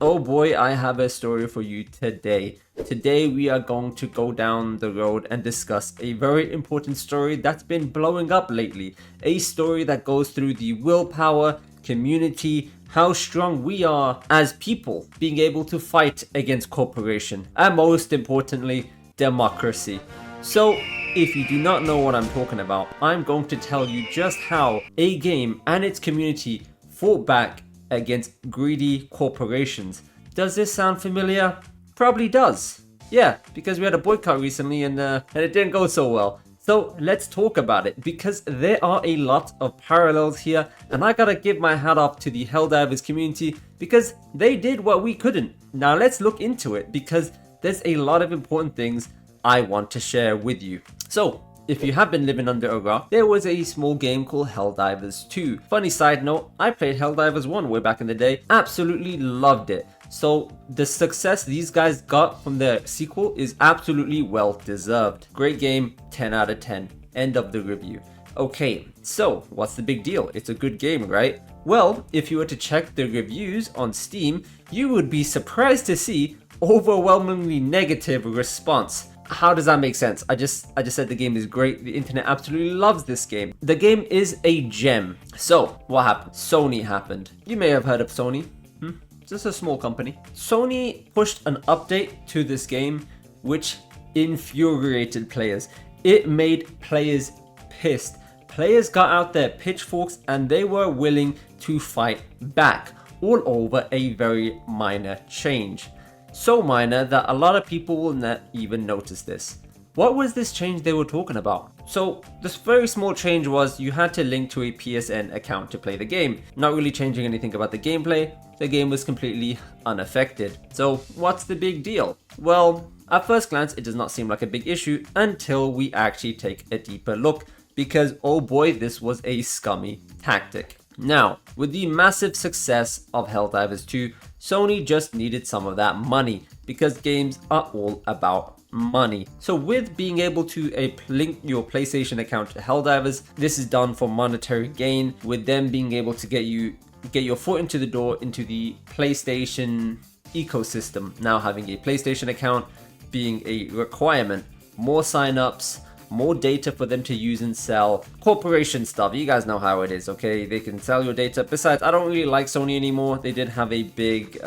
Oh boy, I have a story for you today. Today we are going to go down the road and discuss a very important story that's been blowing up lately. A story that goes through the willpower, community, how strong we are as people, being able to fight against corporation, and most importantly, democracy. So, if you do not know what I'm talking about, I'm going to tell you just how a game and its community fought back against greedy corporations. Does this sound familiar? Probably does. Yeah, because we had a boycott recently and it didn't go so well. So let's talk about it because there are a lot of parallels here, and I gotta give my hat off to the Helldivers community because they did what we couldn't. Now let's look into it because there's a lot of important things I want to share with you. So, if you have been living under a rock, there was a small game called Helldivers 2. Funny side note, I played Helldivers 1 way back in the day, absolutely loved it. So the success these guys got from their sequel is absolutely well deserved. Great game, 10 out of 10. End of the review. Okay, so what's the big deal? It's a good game, right? Well, if you were to check the reviews on Steam, you would be surprised to see overwhelmingly negative response. How does that make sense? I just said the game is great. The internet absolutely loves this game. The game is a gem. So, what happened? Sony happened. You may have heard of Sony. Just a small company. Sony pushed an update to this game which infuriated players. It made players pissed. Players got out their pitchforks and they were willing to fight back all over a very minor change. So minor that a lot of people will not even notice this. What was this change they were talking about? So this very small change was you had to link to a PSN account to play the game, not really changing anything about the gameplay. The game was completely unaffected. So what's the big deal? Well, at first glance it does not seem like a big issue until we actually take a deeper look, because oh boy, this was a scummy tactic. Now, with the massive success of Helldivers 2, Sony just needed some of that money because games are all about money. So with being able to link your PlayStation account to Helldivers, this is done for monetary gain, with them being able to get your foot into the door into the PlayStation ecosystem. Now having a PlayStation account being a requirement, more signups, more data for them to use and sell. Corporation stuff, you guys know how it is, okay? They can sell your data. Besides, I don't really like Sony anymore. They did have a big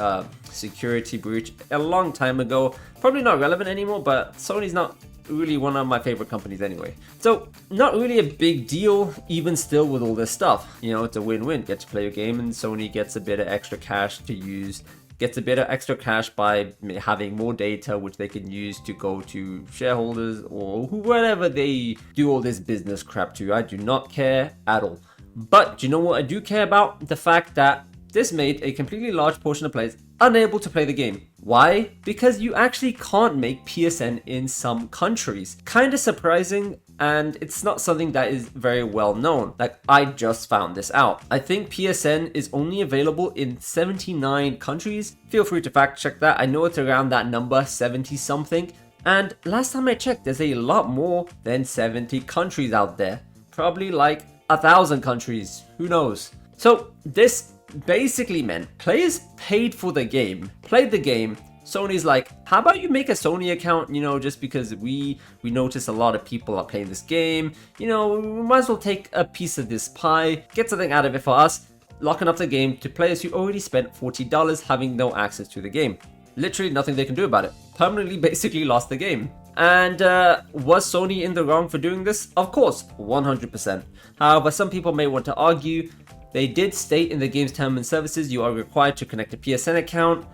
security breach a long time ago. Probably not relevant anymore, but Sony's not really one of my favorite companies anyway. So, not really a big deal, even still with all this stuff. You know, it's a win-win. Get to play your game and Sony gets a bit of extra cash to use. Gets a bit of extra cash by having more data which they can use to go to shareholders or whatever they do all this business crap to. I do not care at all. But do you know what I do care about? The fact that this made a completely large portion of players unable to play the game. Why? Because you actually can't make PSN in some countries. Kinda surprising, and it's not something that is very well known. Like, I just found this out. I think PSN is only available in 79 countries. Feel free to fact check that. I know it's around that number, 70 something. And last time I checked, there's a lot more than 70 countries out there. Probably like 1,000 countries. Who knows? So this basically meant players paid for the game, played the game. Sony's like, how about you make a Sony account, you know, just because we notice a lot of people are playing this game, you know, we might as well take a piece of this pie, get something out of it for us, locking up the game to players who already spent $40 having no access to the game. Literally nothing they can do about it. Permanently basically lost the game. And was Sony in the wrong for doing this? Of course, 100%. However, some people may want to argue they did state in the game's terms and services you are required to connect a PSN account,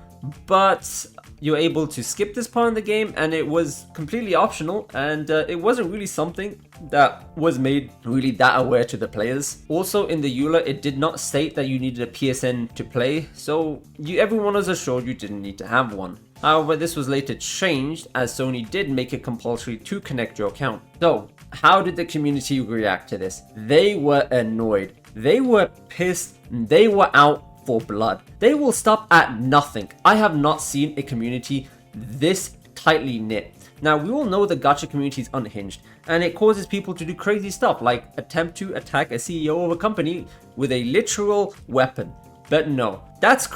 but you're able to skip this part in the game and it was completely optional, and it wasn't really something that was made really that aware to the players. Also in the EULA it did not state that you needed a PSN to play, so everyone was assured you didn't need to have one. However, this was later changed as Sony did make it compulsory to connect your account. So, how did the community react to this? They were annoyed. They were pissed. They were out for blood. They will stop at nothing. I have not seen a community this tightly knit. Now, we all know the gacha community is unhinged, and it causes people to do crazy stuff like attempt to attack a CEO of a company with a literal weapon. But no, that's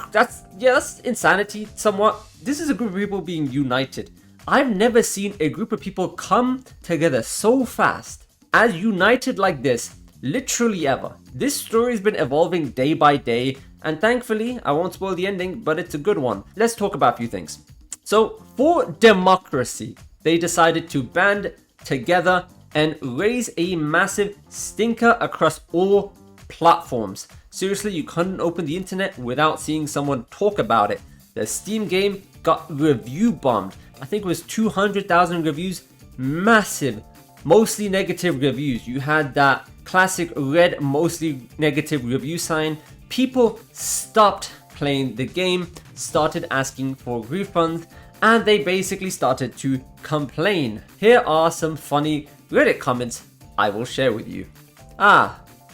insanity somewhat. This is a group of people being united. I've never seen a group of people come together so fast, as united like this, literally ever. This story has been evolving day by day, and thankfully, I won't spoil the ending, but it's a good one. Let's talk about a few things. So, for democracy, they decided to band together and raise a massive stinker across all platforms. Seriously, you couldn't open the internet without seeing someone talk about it. The Steam game got review bombed. I think it was 200,000 reviews. Massive, mostly negative reviews. You had that classic red, mostly negative review sign. People stopped playing the game, started asking for refunds, and they basically started to complain. Here are some funny Reddit comments I will share with you.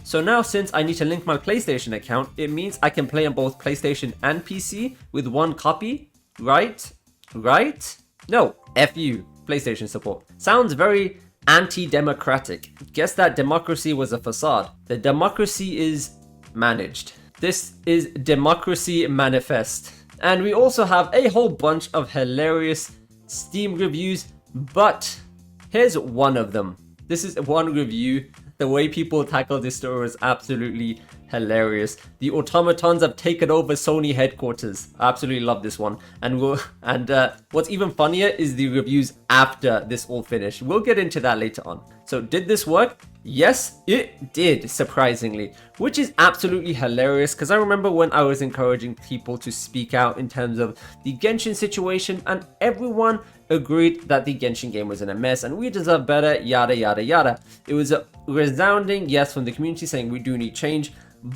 So now since I need to link my PlayStation account, it means I can play on both PlayStation and PC with one copy, right? Right? No, F you, PlayStation support. Sounds very anti-democratic. Guess that democracy was a facade. The democracy is managed. This is Democracy Manifest. And we also have a whole bunch of hilarious Steam reviews, but here's one of them. This is one review. The way people tackle this story is absolutely hilarious. The automatons have taken over Sony headquarters. I absolutely love this one. And what's even funnier is the reviews after this all finished. We'll get into that later on. So did this work? Yes, it did, surprisingly, which is absolutely hilarious because I remember when I was encouraging people to speak out in terms of the Genshin situation, and everyone agreed that the Genshin game was in a mess and we deserve better, yada yada yada. It was a resounding yes from the community saying we do need change,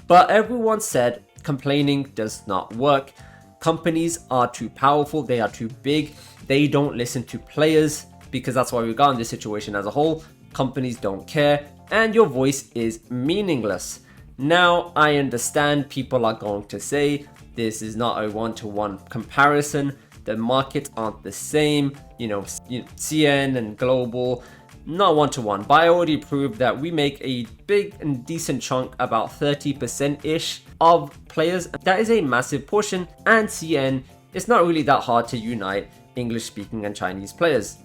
but everyone said complaining does not work. Companies are too powerful, they are too big, they don't listen to players, because that's why we got in this situation as a whole. Companies don't care, and your voice is meaningless. Now, I understand people are going to say this is not a one-to-one comparison. The markets aren't the same. CN and global, not one-to-one. But I already proved that we make a big and decent chunk, about 30%-ish of players. That is a massive portion, and CN, it's not really that hard to unite English speaking and Chinese players.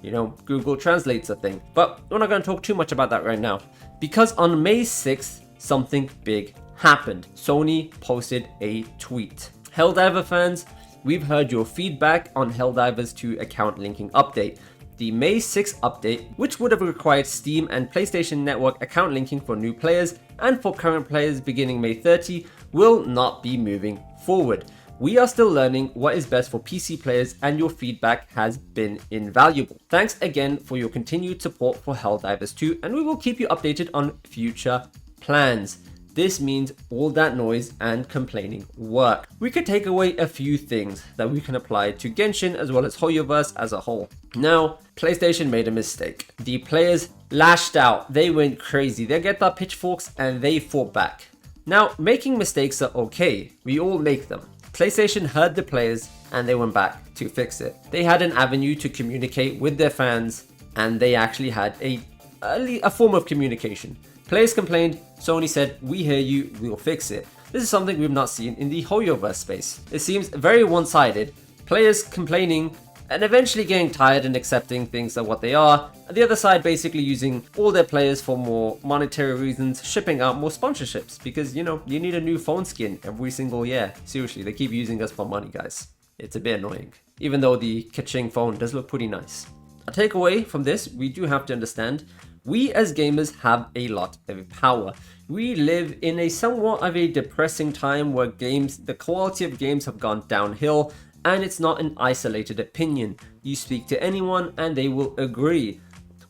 Google Translate's a thing. But we're not going to talk too much about that right now, because on May 6th, something big happened. Sony posted a tweet. Helldiver fans, we've heard your feedback on Helldivers 2 account linking update. The May 6th update, which would have required Steam and PlayStation Network account linking for new players and for current players beginning May 30, will not be moving forward. We are still learning what is best for PC players, and your feedback has been invaluable. Thanks again for your continued support for Helldivers 2, and we will keep you updated on future plans. This means all that noise and complaining work. We could take away a few things that we can apply to Genshin as well as Hoyoverse as a whole. Now, PlayStation made a mistake. The players lashed out, they went crazy, they get their pitchforks and they fought back. Now, making mistakes are okay, we all make them. PlayStation heard the players and they went back to fix it. They had an avenue to communicate with their fans, and they actually had a form of communication. Players complained, Sony said, we hear you, we'll fix it. This is something we've not seen in the hoyoverse space. It seems very one-sided. Players complaining and eventually getting tired and accepting things are what they are, and the other side basically using all their players for more monetary reasons, shipping out more sponsorships, because you need a new phone skin every single year. Seriously, they keep using us for money, guys. It's a bit annoying, even though the Kaching phone does look pretty nice. A takeaway from this, we do have to understand, we as gamers have a lot of power. We live in a somewhat of a depressing time where the quality of games have gone downhill, and it's not an isolated opinion. You speak to anyone and they will agree.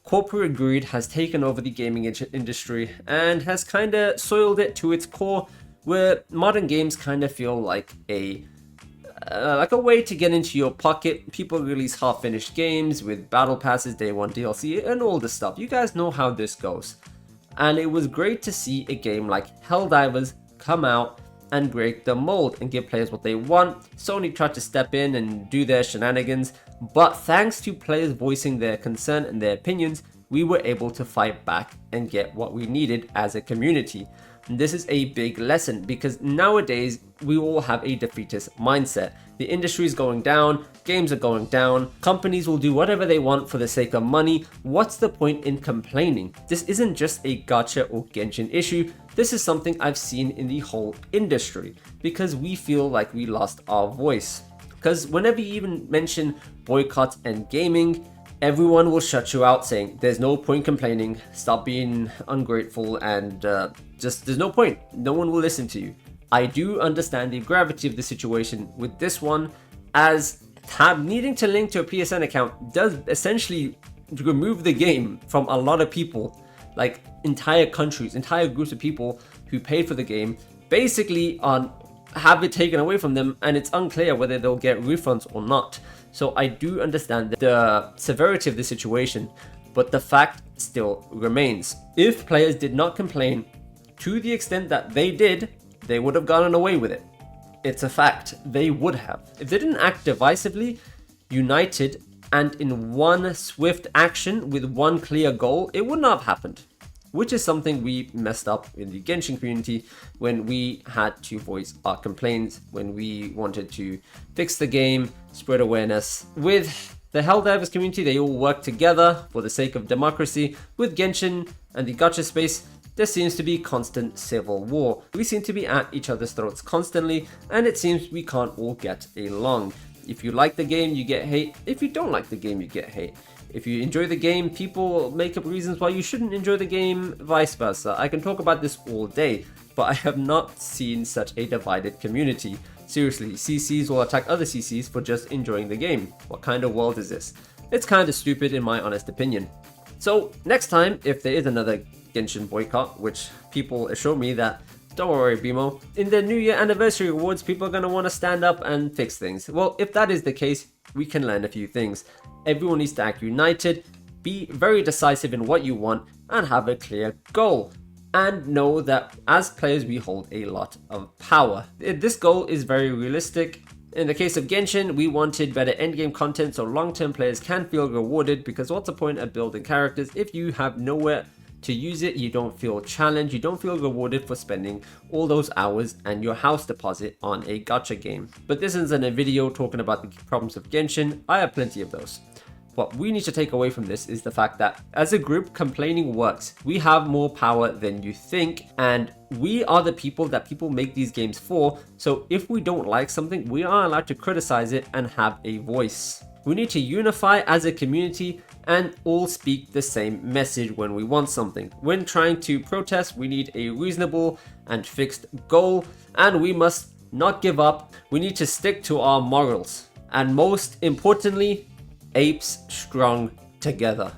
Corporate greed has taken over the gaming industry and has kind of soiled it to its core, where modern games kind of feel like a way to get into your pocket. People release half-finished games with battle passes, day one DLC, and all this stuff. You guys know how this goes. And it was great to see a game like Helldivers come out and break the mold and give players what they want. Sony tried to step in and do their shenanigans, but thanks to players voicing their concern and their opinions, we were able to fight back and get what we needed as a community. This is a big lesson because nowadays we all have a defeatist mindset. The industry is going down, games are going down, companies will do whatever they want for the sake of money. What's the point in complaining? This isn't just a gacha or Genshin issue, this is something I've seen in the whole industry because we feel like we lost our voice. Because whenever you even mention boycotts and gaming, everyone will shut you out saying there's no point complaining, stop being ungrateful, and just there's no point. No one will listen to you. I do understand the gravity of the situation with this one, as needing to link to a PSN account does essentially remove the game from a lot of people, like entire countries, entire groups of people who paid for the game, basically have it taken away from them, and it's unclear whether they'll get refunds or not. So I do understand the severity of the situation, but the fact still remains. If players did not complain to the extent that they did, they would have gotten away with it. It's a fact, they would have. If they didn't act divisively, united, and in one swift action with one clear goal, it would not have happened. Which is something we messed up in the Genshin community when we had to voice our complaints, when we wanted to fix the game, spread awareness. With the Helldivers community, they all work together for the sake of democracy. With Genshin and the gacha space, there seems to be constant civil war. We seem to be at each other's throats constantly, and it seems we can't all get along. If you like the game, you get hate. If you don't like the game, you get hate. If you enjoy the game, people make up reasons why you shouldn't enjoy the game, vice versa. I can talk about this all day, but I have not seen such a divided community. Seriously, CCs will attack other CCs for just enjoying the game. What kind of world is this? It's kind of stupid in my honest opinion. So next time, if there is another Genshin boycott, which people assure me that, don't worry BMO, in the New Year anniversary awards, people are going to want to stand up and fix things. Well, if that is the case, we can learn a few things. Everyone needs to act united, be very decisive in what you want, and have a clear goal. And know that as players, we hold a lot of power. This goal is very realistic. In the case of Genshin, we wanted better endgame content so long-term players can feel rewarded, because what's the point of building characters if you have nowhere to use it, you don't feel challenged, you don't feel rewarded for spending all those hours and your house deposit on a gacha game. But this isn't a video talking about the problems of Genshin, I have plenty of those. What we need to take away from this is the fact that as a group, complaining works. We have more power than you think, and we are the people that people make these games for. So if we don't like something, we are allowed to criticize it and have a voice. We need to unify as a community and all speak the same message when we want something. When trying to protest, we need a reasonable and fixed goal, and we must not give up. We need to stick to our morals. And most importantly, apes strong together.